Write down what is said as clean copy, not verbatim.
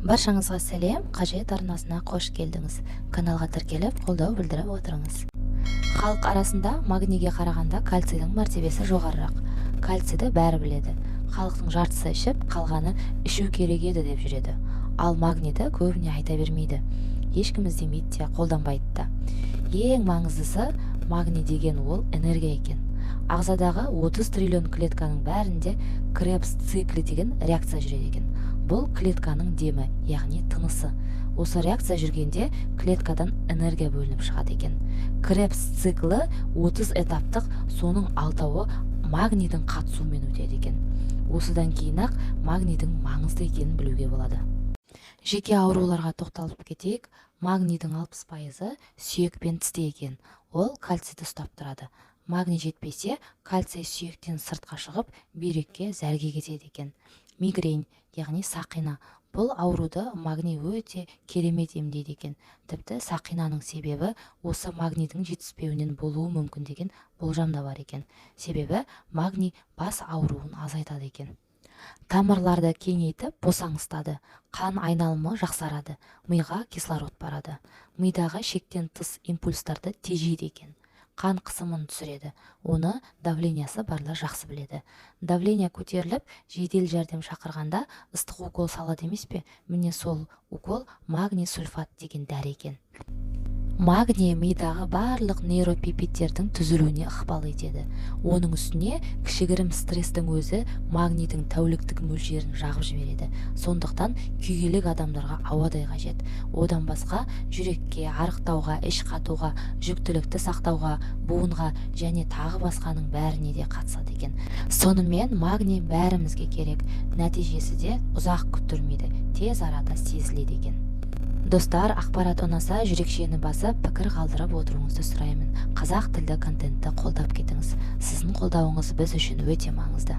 Баршаңызға сәлем, қажет арнасына қош келдіңіз. Каналға тіркеліп, қолдау білдіріп отырыңыз. Халық арасында магнийге қарағанда кальцийдің мәртебесі жоғарырақ. Кальцийді бәрі біледі. Халықтың жартысы ішіп, қалғаны ішу керек еді деп жүреді. Ал магнийді көбіне айта бермейді. Ешкім іздемейді де, қолданбайды да. Ең маңыздысы, магний деген ол энергия екен. Ағзадағы 30 триллион клетканың бәрінде Кребс циклі деген реакция жүреді екен. Бұл клетканың демі, яғни тынысы. Осы реакция жүргенде клеткадан энергия бөлініп шығады екен. Кребс циклі 30 этаптық, соның 6-ы магнийдің қатысуымен өтеді екен. Осыдан кейін-ақ магнийдің маңызды екенін білуге болады. Жеке ауруларға тоқталып кетейік. Магнийдің 60% сүйек пен тісте екен. Ол кальцийді ұстап тұрады. Магний жетпесе, кальций сүйектен сыртқа шығып, бүйрекке зәрге кетеді екен. Мигрень, яғни сақина. Бұл ауруды магний өте керемет емдейді екен. Тіпті сақинаның себебі осы магнийдің жетіспеуінен болуы мүмкін деген болжам да бар екен. Себебі магний бас ауруын азайтады екен. Тамырларды кеңейтіп босаңыстады, қан айналымы жақсарады, миға кислород барады. Мидағы шектен тыс импульстарды тежейді екен. Қан қысымын түсіреді. Оны давлениясы барлар жақсы біледі. Давления көтеріліп, жедел жәрдем шақырғанда ыстық укол салады емес пе? Міне сол укол магний сульфат деген дәрі екен. Магний мидағы барлық нейропептидтердің түзілуіне ықпал етеді. Оның үстіне кішігірім стрестің өзі магнийдің тәуліктік мөлшерін жағып жібереді. Сондықтан күйгелек адамдарға ауадай қажет. Одан басқа жүрекке, арықтауға, іш қатуға, жүктілікті сақтауға, буынға және тағы басқаның бәріне де қатысады екен. Сонымен магний бәрімізге керек. Нәтижесі де ұзақ күттірмейді, тез арада сезіледі екен. Достар, ақпарат ұнаса жүрекшені басып, пікір қалдырып отыруыңызды сұраймын. Қазақ тілді контентті қолдап кетіңіз. Сіздің қолдауыңыз біз үшін өте маңызды.